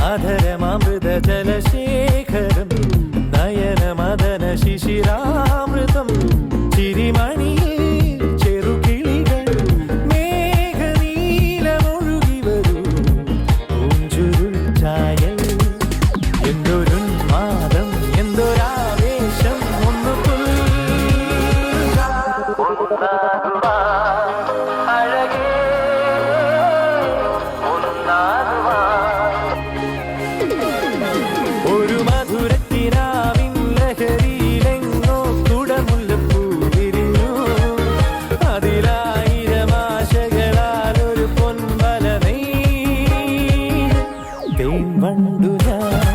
ആധരമാമൃത ജലശേഖരം നയനമദന ശിശിരാമൃതം ചിരിമണിയിൽ ചെറുകിളികൾ മേഘനീലമൊഴുകി വരൂ പൂഞ്ചുരുൾ ചായൽ എന്തൊരുന്മാദം എന്തൊരാവേശം ഒന്ന് അഴകേ ഒരു മധുരത്തിനാവിൻ ലഹരിയിലെങ്ങോ കുടമുല്ലപ്പൂ വിരിഞ്ഞു അതിലായിരമാശകളാൽ ഒരു പൊൻവല തേൻ വണ്ടു ഞാൻ